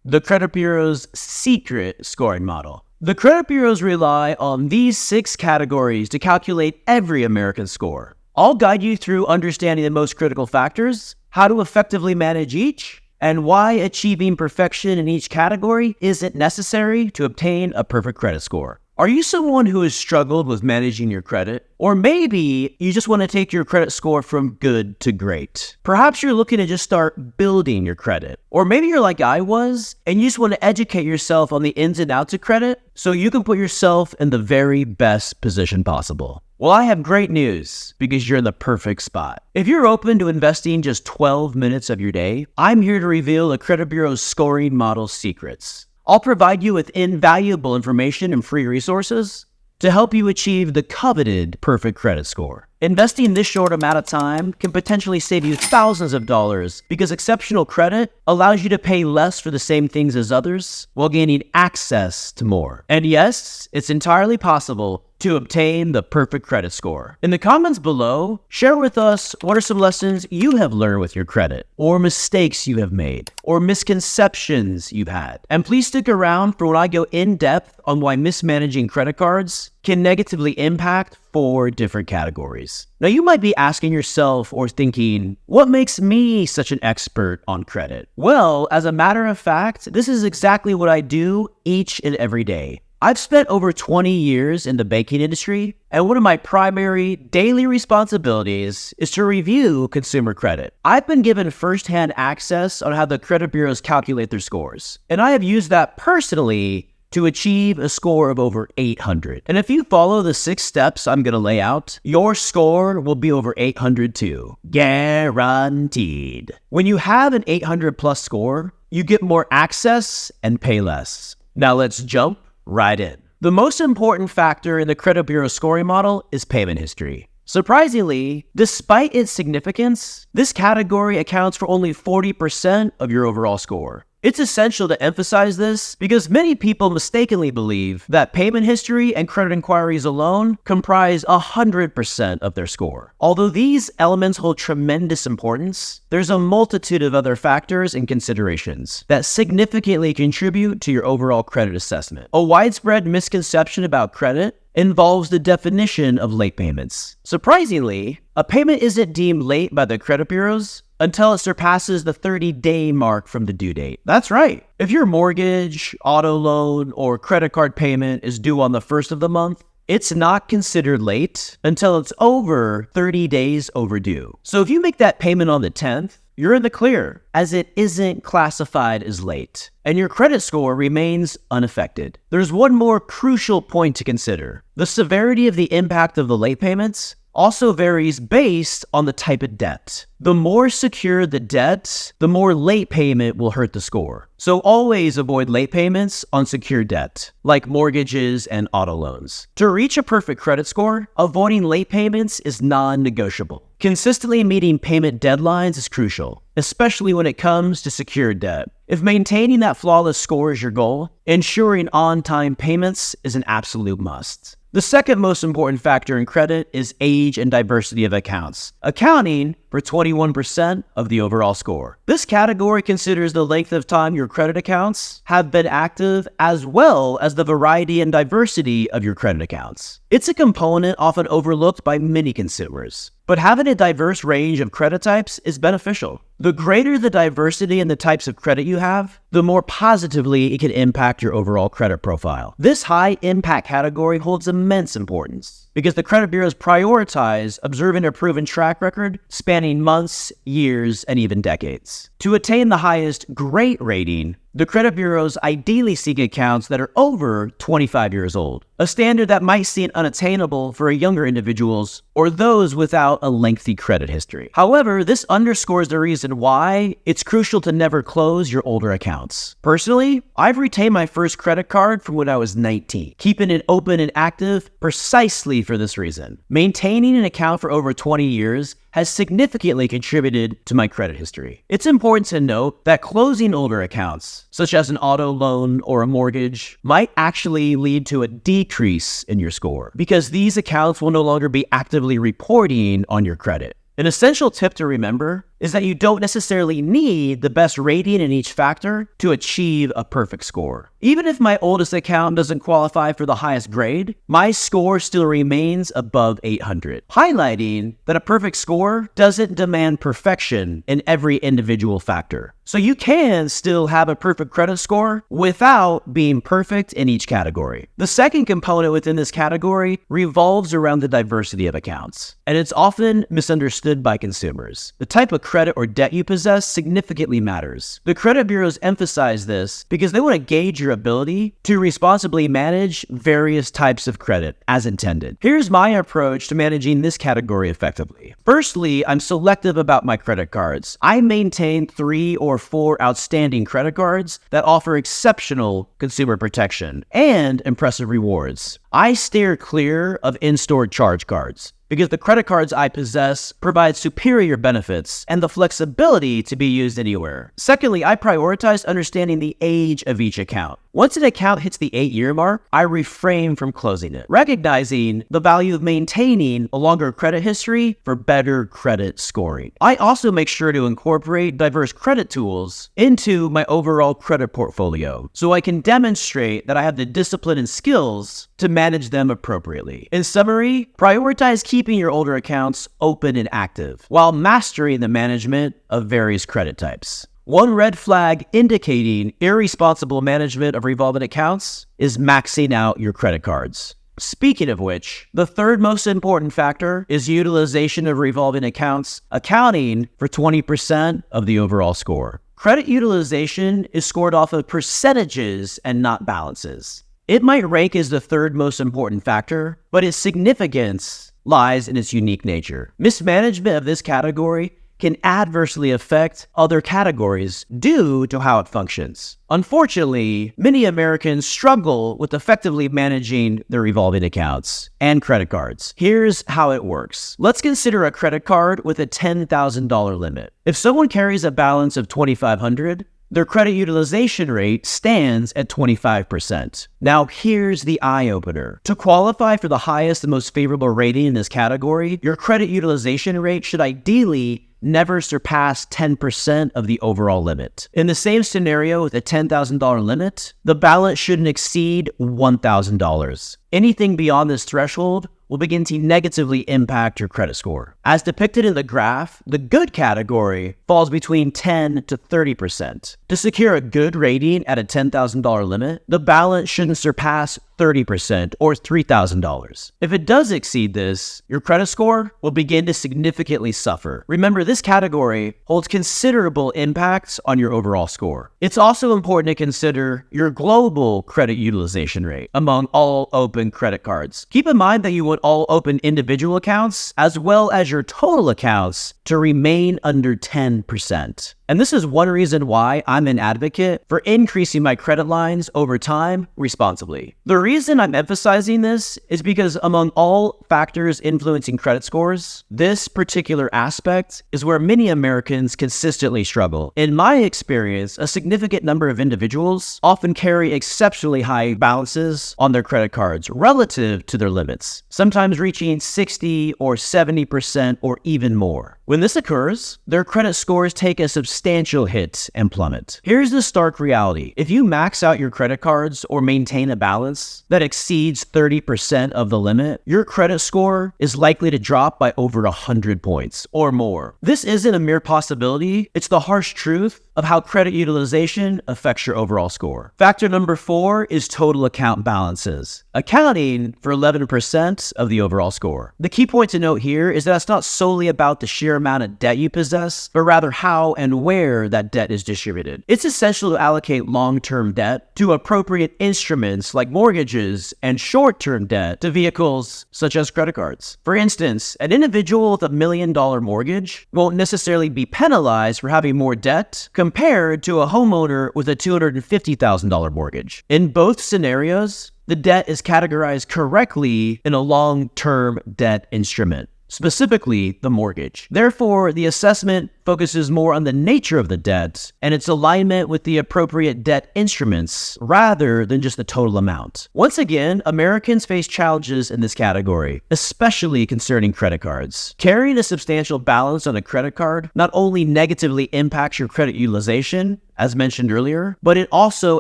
the credit bureau's secret scoring model. The credit bureaus rely on these 6 categories to calculate every American score. I'll guide you through understanding the most critical factors, how to effectively manage each, and why achieving perfection in each category isn't necessary to obtain a perfect credit score. Are you someone who has struggled with managing your credit? Or maybe you just want to take your credit score from good to great. Perhaps you're looking to just start building your credit. Or maybe you're like I was, and you just want to educate yourself on the ins and outs of credit so you can put yourself in the very best position possible. Well, I have great news because you're in the perfect spot. If you're open to investing just 12 minutes of your day, I'm here to reveal the credit bureau's scoring model secrets. I'll provide you with invaluable information and free resources to help you achieve the coveted perfect credit score. Investing this short amount of time can potentially save you thousands of dollars because exceptional credit allows you to pay less for the same things as others while gaining access to more. And yes, it's entirely possible to obtain the perfect credit score. In the comments below, share with us what are some lessons you have learned with your credit, or mistakes you have made, or misconceptions you've had. And please stick around for when I go in depth on why mismanaging credit cards can negatively impact 4 different categories. Now, you might be asking yourself or thinking, what makes me such an expert on credit? Well, as a matter of fact, this is exactly what I do each and every day. I've spent over 20 years in the banking industry, and one of my primary daily responsibilities is to review consumer credit. I've been given firsthand access on how the credit bureaus calculate their scores, and I have used that personally to achieve a score of over 800. And if you follow the 6 steps I'm going to lay out, your score will be over 800 too. Guaranteed. When you have an 800 plus score, you get more access and pay less. Now let's jump right in. The most important factor in the credit bureau scoring model is payment history. Surprisingly, despite its significance, this category accounts for only 40% of your overall score. It's essential to emphasize this because many people mistakenly believe that payment history and credit inquiries alone comprise 100% of their score. Although these elements hold tremendous importance, there's a multitude of other factors and considerations that significantly contribute to your overall credit assessment. A widespread misconception about credit involves the definition of late payments. Surprisingly, a payment isn't deemed late by the credit bureaus until it surpasses the 30-day mark from the due date. That's right. If your mortgage, auto loan, or credit card payment is due on the 1st of the month, it's not considered late until it's over 30 days overdue. So if you make that payment on the 10th, you're in the clear, as it isn't classified as late, and your credit score remains unaffected. There's one more crucial point to consider. The severity of the impact of the late payments also varies based on the type of debt. The more secure the debt, the more late payment will hurt the score. So always avoid late payments on secure debt, like mortgages and auto loans. To reach a perfect credit score, avoiding late payments is non-negotiable. Consistently meeting payment deadlines is crucial, especially when it comes to secured debt. If maintaining that flawless score is your goal, ensuring on-time payments is an absolute must. The second most important factor in credit is age and diversity of accounts, accounting for 21% of the overall score. This category considers the length of time your credit accounts have been active as well as the variety and diversity of your credit accounts. It's a component often overlooked by many consumers, but having a diverse range of credit types is beneficial. The greater the diversity in the types of credit you have, the more positively it can impact your overall credit profile. This high impact category holds immense importance because the credit bureaus prioritize observing a proven track record spanning months, years, and even decades. To attain the highest great rating, the credit bureaus ideally seek accounts that are over 25 years old, a standard that might seem unattainable for younger individuals or those without a lengthy credit history. However, this underscores the reason why it's crucial to never close your older accounts. Personally, I've retained my first credit card from when I was 19, keeping it open and active precisely for this reason. Maintaining an account for over 20 years has significantly contributed to my credit history. It's important to note that closing older accounts, such as an auto loan or a mortgage, might actually lead to a decrease in your score because these accounts will no longer be actively reporting on your credit. An essential tip to remember is that you don't necessarily need the best rating in each factor to achieve a perfect score. Even if my oldest account doesn't qualify for the highest grade, my score still remains above 800, highlighting that a perfect score doesn't demand perfection in every individual factor. So you can still have a perfect credit score without being perfect in each category. The second component within this category revolves around the diversity of accounts, and it's often misunderstood by consumers. The type of credit or debt you possess significantly matters. The credit bureaus emphasize this because they want to gauge your ability to responsibly manage various types of credit as intended. Here's my approach to managing this category effectively. Firstly, I'm selective about my credit cards. I maintain 3 or 4 outstanding credit cards that offer exceptional consumer protection and impressive rewards. I steer clear of in-store charge cards because the credit cards I possess provide superior benefits and the flexibility to be used anywhere. Secondly, I prioritize understanding the age of each account. Once an account hits the 8-year mark, I refrain from closing it, recognizing the value of maintaining a longer credit history for better credit scoring. I also make sure to incorporate diverse credit tools into my overall credit portfolio so I can demonstrate that I have the discipline and skills to manage them appropriately. In summary, prioritize keeping your older accounts open and active while mastering the management of various credit types. One red flag indicating irresponsible management of revolving accounts is maxing out your credit cards. Speaking of which, the third most important factor is utilization of revolving accounts, accounting for 20% of the overall score. Credit utilization is scored off of percentages and not balances. It might rank as the third most important factor, but its significance lies in its unique nature. Mismanagement of this category can adversely affect other categories due to how it functions. Unfortunately, many Americans struggle with effectively managing their revolving accounts and credit cards. Here's how it works. Let's consider a credit card with a $10,000 limit. If someone carries a balance of $2,500, their credit utilization rate stands at 25%. Now here's the eye-opener. To qualify for the highest and most favorable rating in this category, your credit utilization rate should ideally never surpass 10% of the overall limit. In the same scenario with a $10,000 limit, the balance shouldn't exceed $1,000. Anything beyond this threshold will begin to negatively impact your credit score. As depicted in the graph, the good category falls between 10 to 30%. To secure a good rating at a $10,000 limit, the balance shouldn't surpass 30% or $3,000. If it does exceed this, your credit score will begin to significantly suffer. Remember, this category holds considerable impacts on your overall score. It's also important to consider your global credit utilization rate among all open credit cards. Keep in mind that you want all open individual accounts as well as your total accounts to remain under 10%. And this is one reason why I'm an advocate for increasing my credit lines over time responsibly. The reason I'm emphasizing this is because among all factors influencing credit scores, this particular aspect is where many Americans consistently struggle. In my experience, a significant number of individuals often carry exceptionally high balances on their credit cards relative to their limits, sometimes reaching 60 or 70% or even more. When this occurs, their credit scores take a substantial hit and plummet. Here's the stark reality. If you max out your credit cards or maintain a balance that exceeds 30% of the limit, your credit score is likely to drop by over 100 points or more. This isn't a mere possibility, it's the harsh truth of how credit utilization affects your overall score. Factor number 4 is total account balances, accounting for 11% of the overall score. The key point to note here is that it's not solely about the sheer amount of debt you possess, but rather how and where that debt is distributed. It's essential to allocate long-term debt to appropriate instruments like mortgages and short-term debt to vehicles such as credit cards. For instance, an individual with $1 million mortgage won't necessarily be penalized for having more debt compared to a homeowner with a $250,000 mortgage. In both scenarios, the debt is categorized correctly in a long-term debt instrument, specifically the mortgage. Therefore, the assessment focuses more on the nature of the debt and its alignment with the appropriate debt instruments rather than just the total amount. Once again, Americans face challenges in this category, especially concerning credit cards. Carrying a substantial balance on a credit card not only negatively impacts your credit utilization, as mentioned earlier, but it also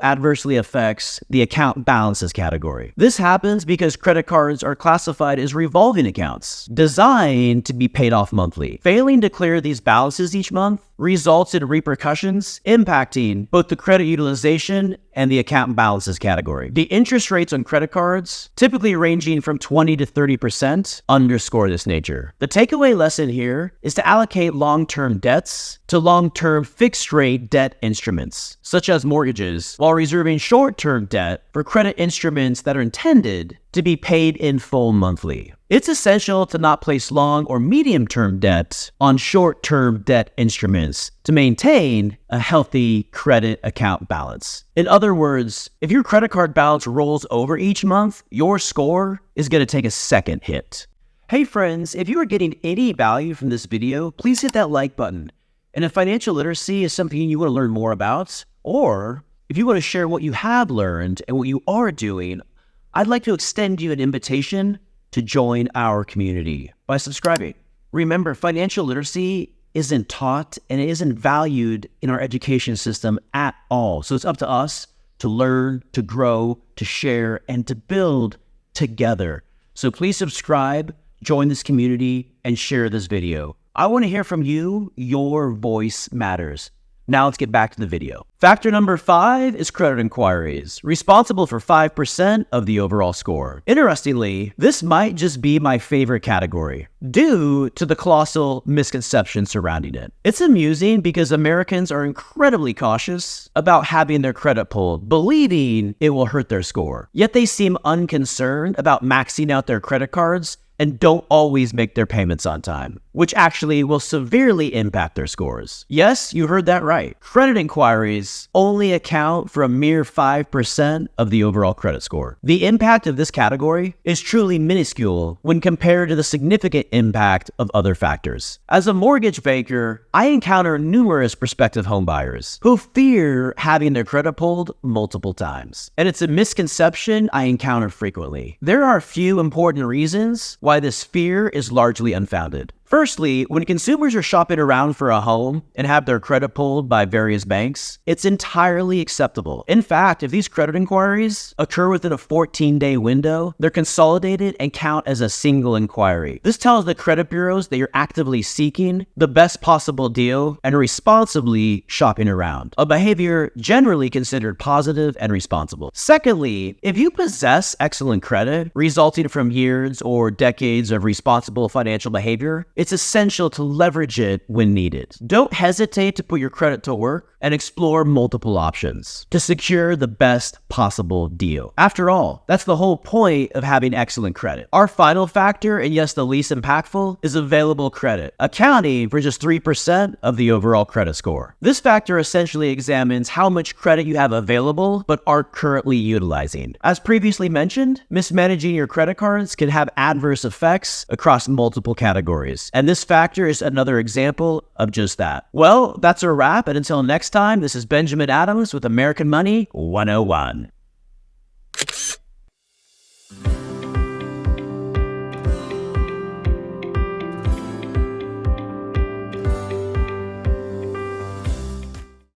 adversely affects the account balances category. This happens because credit cards are classified as revolving accounts, designed to be paid off monthly. Failing to clear these balances each month results in repercussions impacting both the credit utilization and the account balances category. The interest rates on credit cards, typically ranging from 20 to 30%, underscore this nature. The takeaway lesson here is to allocate long-term debts to long-term fixed-rate debt instruments, such as mortgages, while reserving short-term debt for credit instruments that are intended to be paid in full monthly. It's essential to not place long or medium-term debt on short-term debt instruments to maintain a healthy credit account balance. In other words, if your credit card balance rolls over each month, your score is going to take a second hit. Hey friends, if you are getting any value from this video, please hit that like button. And if financial literacy is something you want to learn more about, or if you want to share what you have learned and what you are doing, I'd like to extend you an invitation to join our community by subscribing. Remember, financial literacy isn't taught and it isn't valued in our education system at all. So it's up to us to learn, to grow, to share, and to build together. So please subscribe, join this community, and share this video. I want to hear from you. Your voice matters. Now let's get back to the video. Factor number 5 is credit inquiries, responsible for 5% of the overall score. Interestingly, this might just be my favorite category due to the colossal misconception surrounding it. It's amusing because Americans are incredibly cautious about having their credit pulled, believing it will hurt their score. Yet they seem unconcerned about maxing out their credit cards and don't always make their payments on time, which actually will severely impact their scores. Yes, you heard that right. Credit inquiries only account for a mere 5% of the overall credit score. The impact of this category is truly minuscule when compared to the significant impact of other factors. As a mortgage banker, I encounter numerous prospective homebuyers who fear having their credit pulled multiple times. And it's a misconception I encounter frequently. There are a few important reasons why this fear is largely unfounded. Firstly, when consumers are shopping around for a home and have their credit pulled by various banks, it's entirely acceptable. In fact, if these credit inquiries occur within a 14-day window, they're consolidated and count as a single inquiry. This tells the credit bureaus that you're actively seeking the best possible deal and responsibly shopping around, a behavior generally considered positive and responsible. Secondly, if you possess excellent credit resulting from years or decades of responsible financial behavior, it's essential to leverage it when needed. Don't hesitate to put your credit to work and explore multiple options to secure the best possible deal. After all, that's the whole point of having excellent credit. Our final factor, and yes, the least impactful, is available credit, accounting for just 3% of the overall credit score. This factor essentially examines how much credit you have available but aren't currently utilizing. As previously mentioned, mismanaging your credit cards can have adverse effects across multiple categories. And this factor is another example of just that. Well, that's a wrap. And until next time, this is Benjamin Adams with American Money 101.